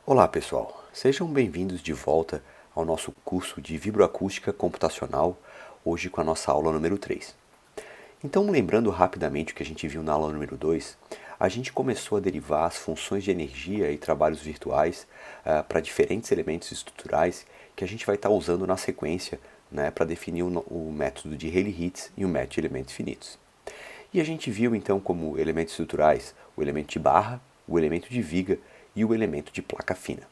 Olá pessoal, sejam bem-vindos de volta ao nosso curso de Vibroacústica Computacional, hoje com a nossa aula número 3. Então, lembrando rapidamente o que a gente viu na aula número 2, a gente começou a derivar as funções de energia e trabalhos virtuais para diferentes elementos estruturais que a gente vai estar usando na sequência, para definir o método de Rayleigh-Ritz e o método de elementos finitos. E a gente viu então como elementos estruturais o elemento de barra, o elemento de viga e o elemento de placa fina.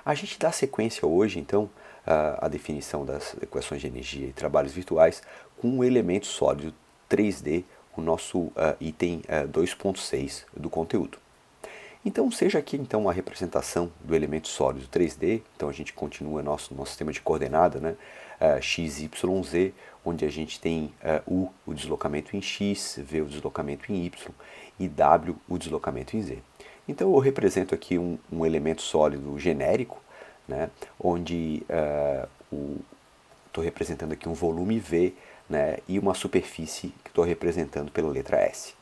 A gente dá sequência hoje então à definição das equações de energia e trabalhos virtuais com o elemento sólido 3D, o nosso item 2.6 do conteúdo. Então, seja aqui então a representação do elemento sólido 3D, então a gente continua nosso sistema de coordenada, x, y, z, onde a gente tem u, o deslocamento em x, v, o deslocamento em y, e w, o deslocamento em z. Então eu represento aqui um elemento sólido genérico, onde estou representando aqui um volume v, e uma superfície que estou representando pela letra S.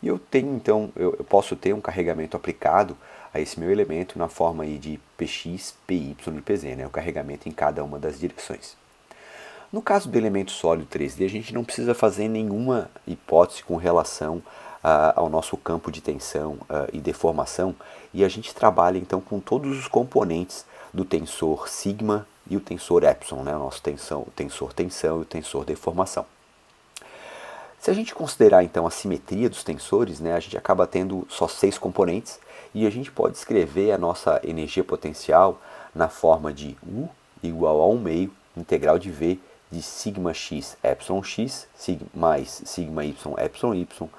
E eu tenho então, eu posso ter um carregamento aplicado a esse meu elemento na forma aí de Px, Py e Pz, o carregamento em cada uma das direções. No caso do elemento sólido 3D, a gente não precisa fazer nenhuma hipótese com relação ao nosso campo de tensão e deformação, e a gente trabalha então com todos os componentes do tensor sigma e o tensor epsilon, o nosso tensor tensão e o tensor deformação. Se a gente considerar então a simetria dos tensores, a gente acaba tendo só 6 componentes e a gente pode escrever a nossa energia potencial na forma de U igual a 1 meio integral de V de sigma x epsilon x mais sigma y epsilon y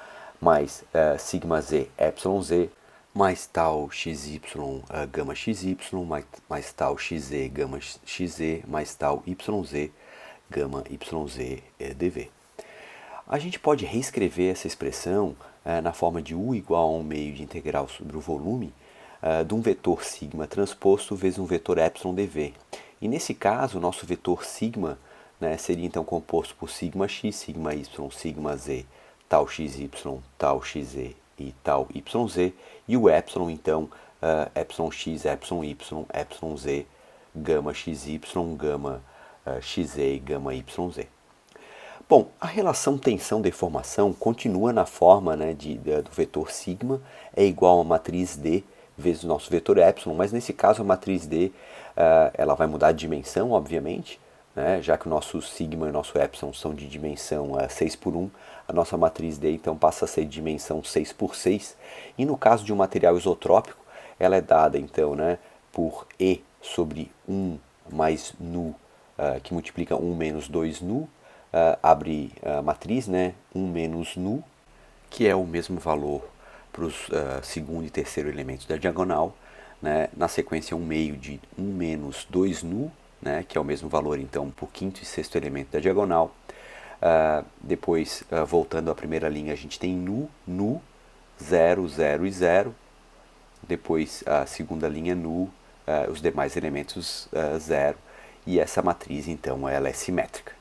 mais sigma z epsilon z mais tal xy gama xy mais tal xz gama xz mais tal yz gama yz dv. A gente pode reescrever essa expressão na forma de U igual a 1 meio de integral sobre o volume de um vetor sigma transposto vezes um vetor epsilon dv. E nesse caso, o nosso vetor sigma seria então composto por sigma x, sigma y, sigma z, tal xy, tal xz e tal yz. E o epsilon então, epsilon x, epsilon y, epsilon z, gama xy, gama xz e gama yz. Bom, a relação tensão-deformação continua na forma do vetor sigma é igual a matriz D vezes o nosso vetor epsilon, mas nesse caso a matriz D ela vai mudar de dimensão, obviamente, já que o nosso sigma e o nosso epsilon são de dimensão 6 por 1, a nossa matriz D então passa a ser de dimensão 6 por 6, e no caso de um material isotrópico, ela é dada então por E sobre 1 mais nu, que multiplica 1 menos 2 nu, abre a matriz, 1 menos nu, que é o mesmo valor para os segundo e terceiro elementos da diagonal. Na sequência, 1 meio de 1 menos 2 nu, que é o mesmo valor então para o quinto e sexto elemento da diagonal. Depois, voltando à primeira linha, a gente tem nu, nu, 0, 0 e 0. Depois, a segunda linha nu, os demais elementos 0. E essa matriz, então, ela é simétrica.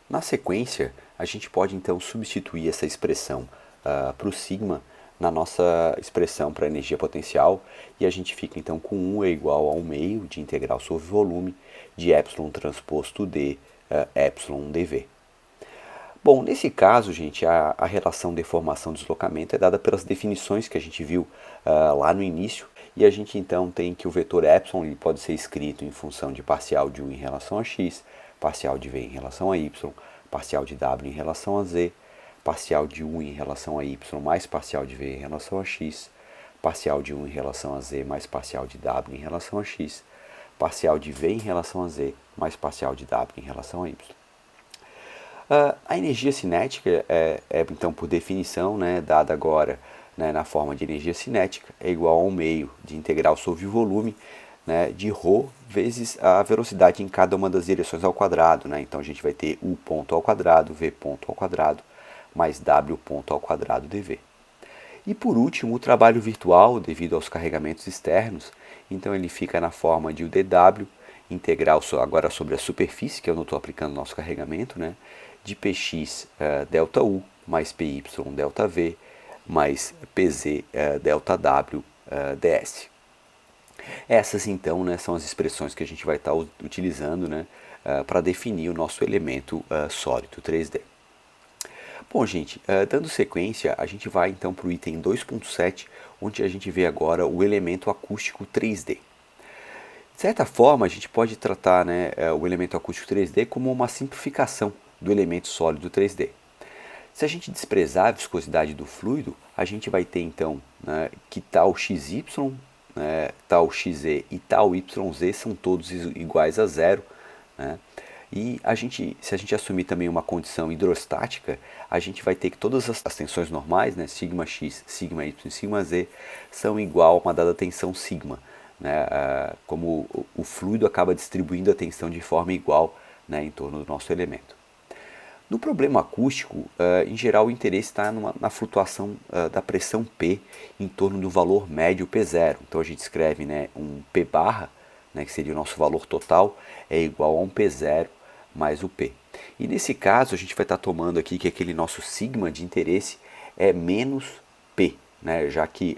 Na sequência, a gente pode então substituir essa expressão para o sigma na nossa expressão para energia potencial, e a gente fica então com 1 é igual a 1 meio de integral sobre volume de epsilon transposto d epsilon dv. Bom, nesse caso, gente, a relação deformação-deslocamento é dada pelas definições que a gente viu lá no início, e a gente então tem que o vetor epsilon ele pode ser escrito em função de parcial de 1 em relação a x, parcial de v em relação a y, parcial de w em relação a z, parcial de 1 em relação a y mais parcial de v em relação a x, parcial de 1 em relação a z mais parcial de w em relação a x, parcial de v em relação a z mais parcial de w em relação a y. A energia cinética então, por definição, dada agora na forma de energia cinética, é igual a 1 meio de integral sobre o volume de ρ vezes a velocidade em cada uma das direções ao quadrado. Então a gente vai ter u ponto ao quadrado, v ponto ao quadrado, mais w ponto ao quadrado dv. E por último, o trabalho virtual, devido aos carregamentos externos, então ele fica na forma de o dw, integral agora sobre a superfície, que eu não estou aplicando nosso carregamento, de px delta u mais py delta v mais pz delta w ds. Essas então, né, são as expressões que a gente vai estar utilizando, né, para definir o nosso elemento sólido 3D. Bom, gente, dando sequência, a gente vai então para o item 2.7, onde a gente vê agora o elemento acústico 3D. De certa forma, a gente pode tratar, né, o elemento acústico 3D como uma simplificação do elemento sólido 3D. Se a gente desprezar a viscosidade do fluido, a gente vai ter então, né, que tal XY, né, tal XZ e tal YZ são todos iguais a zero. Né? E se a gente assumir também uma condição hidrostática, a gente vai ter que todas as tensões normais, né, sigma x, sigma y e sigma z, são igual a uma dada tensão sigma. Né, como o fluido acaba distribuindo a tensão de forma igual, né, em torno do nosso elemento. No problema acústico, em geral, o interesse está na flutuação da pressão P em torno do valor médio P0. Então a gente escreve, né, um P barra, né, que seria o nosso valor total, é igual a um P0 mais o P. E nesse caso a gente vai estar tomando aqui que aquele nosso sigma de interesse é menos P, né, já que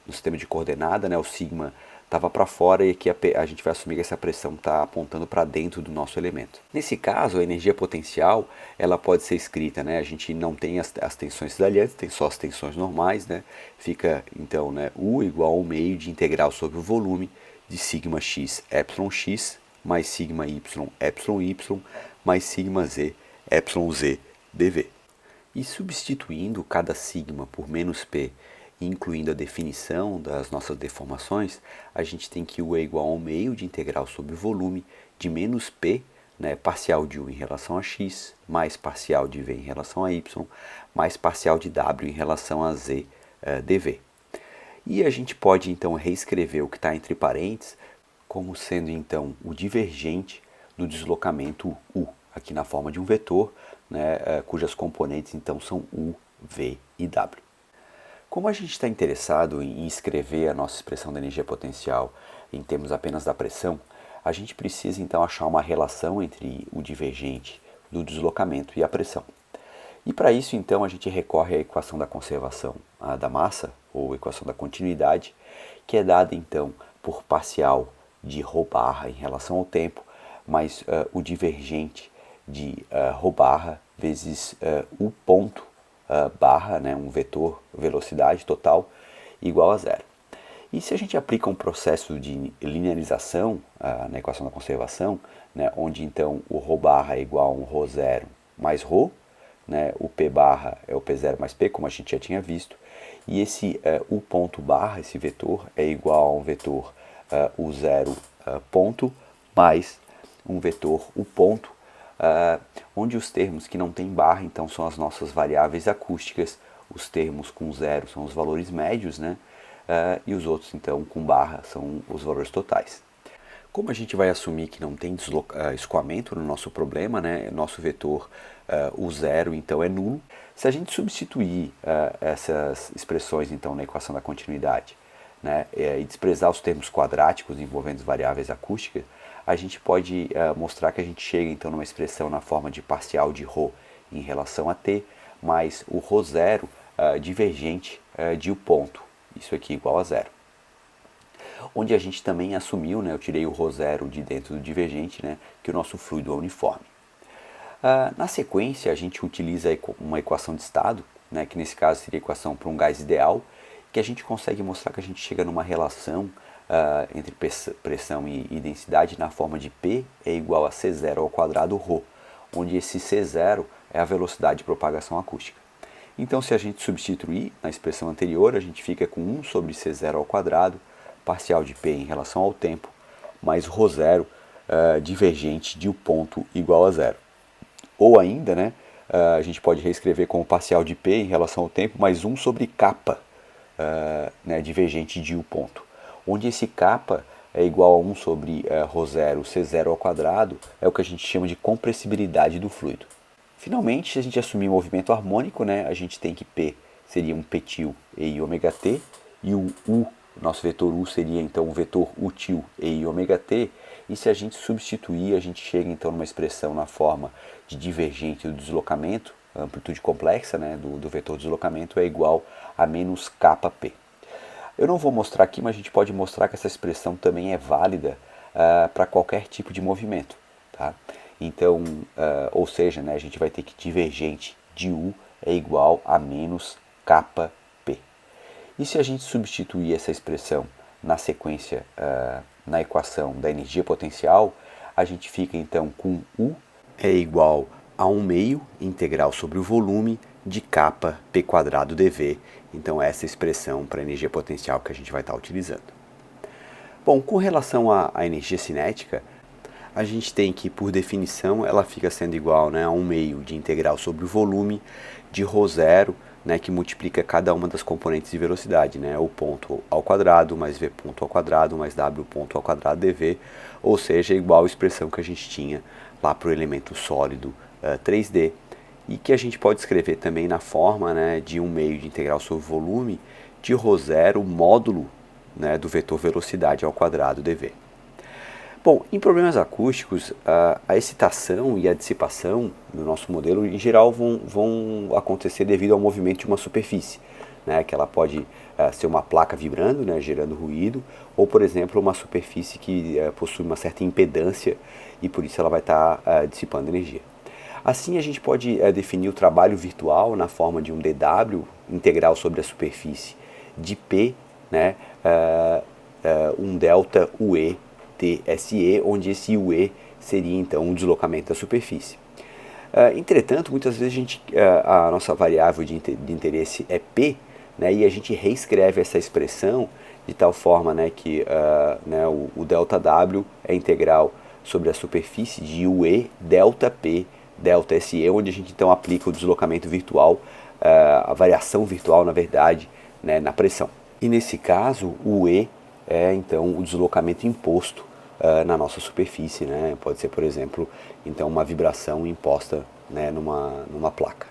no sistema de coordenada, né, o sigma estava para fora e aqui a gente vai assumir que essa pressão está apontando para dentro do nosso elemento. Nesse caso, a energia potencial ela pode ser escrita, né? A gente não tem as tensões cidaliantes, tem só as tensões normais, né? Fica então, né, U igual ao meio de integral sobre o volume de sigma x epsilon x mais sigma y epsilon y mais sigma z epsilon z dv. E substituindo cada sigma por menos P, incluindo a definição das nossas deformações, a gente tem que U é igual ao meio de integral sobre o volume de menos P, né, parcial de U em relação a x, mais parcial de V em relação a y, mais parcial de W em relação a z dv. E a gente pode então reescrever o que está entre parênteses como sendo então o divergente do deslocamento U, aqui na forma de um vetor, né, cujas componentes então são U, V e W. Como a gente está interessado em escrever a nossa expressão da energia potencial em termos apenas da pressão, a gente precisa então achar uma relação entre o divergente do deslocamento e a pressão. E para isso então a gente recorre à equação da conservação da massa, ou equação da continuidade, que é dada então por parcial de ρ barra em relação ao tempo, mais o divergente de ρ barra vezes u ponto barra, né, um vetor velocidade total, igual a zero. E se a gente aplica um processo de linearização na equação da conservação, né, onde então o ρ barra é igual a um ρ0 mais ρ, né, o P barra é o P0 mais P, como a gente já tinha visto, e esse U ponto barra, esse vetor, é igual a um vetor U0 ponto mais um vetor U ponto, onde os termos que não tem barra, então, são as nossas variáveis acústicas, os termos com zero são os valores médios, né, e os outros, então, com barra são os valores totais. Como a gente vai assumir que não tem escoamento no nosso problema, né, nosso vetor U0 então é nulo, se a gente substituir essas expressões então na equação da continuidade, né, e desprezar os termos quadráticos envolvendo as variáveis acústicas, a gente pode mostrar que a gente chega então numa expressão na forma de parcial de ρ em relação a t, mais o ρ0 divergente de U ponto, isso aqui igual a zero. Onde a gente também assumiu, né, eu tirei o ρ0 de dentro do divergente, né, que o nosso fluido é uniforme. Na sequência, a gente utiliza uma equação de estado, né, que nesse caso seria a equação para um gás ideal, que a gente consegue mostrar que a gente chega numa relação entre pressão e densidade na forma de P é igual a C0 ao quadrado ρ, onde esse C0 é a velocidade de propagação acústica. Então, se a gente substituir na expressão anterior, a gente fica com 1 sobre C0 ao quadrado, parcial de P em relação ao tempo, mais ρ0 divergente de U ponto igual a zero. Ou ainda, né, a gente pode reescrever como parcial de P em relação ao tempo, mais 1 sobre kappa, né, divergente de U ponto. Onde esse kappa é igual a 1 sobre ρ0 C0 ao quadrado, é o que a gente chama de compressibilidade do fluido. Finalmente, se a gente assumir o movimento harmônico, né, a gente tem que P seria um Ptil e ômega t, e o U, nosso vetor U seria então o vetor Util e ômega t, e se a gente substituir, a gente chega então numa expressão na forma de divergente do deslocamento, a amplitude complexa, né, do vetor deslocamento é igual a menos kp. Eu não vou mostrar aqui, mas a gente pode mostrar que essa expressão também é válida para qualquer tipo de movimento. Tá? Então, ou seja, né, a gente vai ter que divergente de U é igual a menos kappa P. E se a gente substituir essa expressão na sequência, na equação da energia potencial, a gente fica então com U é igual a 1 meio integral sobre o volume de kappa P quadrado dV. Então essa é a expressão para a energia potencial que a gente vai estar utilizando. Bom, com relação à energia cinética, a gente tem que, por definição, ela fica sendo igual, né, a 1 meio de integral sobre o volume de ρ0, né, que multiplica cada uma das componentes de velocidade, né, o ponto ao quadrado mais v ponto ao quadrado mais w ponto ao quadrado dv, ou seja, igual à expressão que a gente tinha lá para o elemento sólido 3D, e que a gente pode escrever também na forma, né, de 1 meio de integral sobre o volume de ρ0 módulo, né, do vetor velocidade ao quadrado dv. Bom, em problemas acústicos, a excitação e a dissipação do nosso modelo, em geral, vão acontecer devido ao movimento de uma superfície, né, que ela pode ser uma placa vibrando, né, gerando ruído, ou, por exemplo, uma superfície que possui uma certa impedância e por isso ela vai estar dissipando energia. Assim, a gente pode definir o trabalho virtual na forma de um dW integral sobre a superfície de P, né, um delta UE TSE, onde esse UE seria então um deslocamento da superfície. Entretanto, muitas vezes a nossa variável de interesse é P, né, e a gente reescreve essa expressão de tal forma, né, que né, o ΔW é integral sobre a superfície de UE delta P delta SE, onde a gente então aplica o deslocamento virtual, a variação virtual, na verdade, né, na pressão. E nesse caso, o UE é então o deslocamento imposto na nossa superfície, né? Pode ser, por exemplo, então uma vibração imposta, né, numa placa.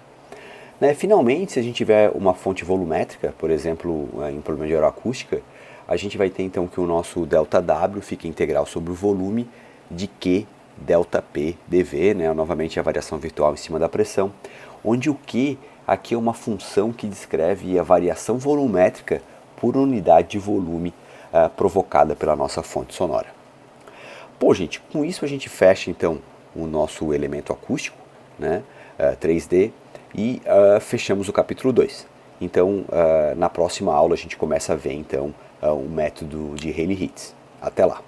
Né, finalmente, se a gente tiver uma fonte volumétrica, por exemplo, em problema de aeroacústica, a gente vai ter então que o nosso ΔW fica integral sobre o volume de Q delta P dV, né, novamente a variação virtual em cima da pressão, onde o Q aqui é uma função que descreve a variação volumétrica por unidade de volume provocada pela nossa fonte sonora. Bom, gente, com isso a gente fecha então o nosso elemento acústico, né, 3D, e fechamos o capítulo 2. Então, na próxima aula a gente começa a ver então o método de Rayleigh-Ritz. Até lá!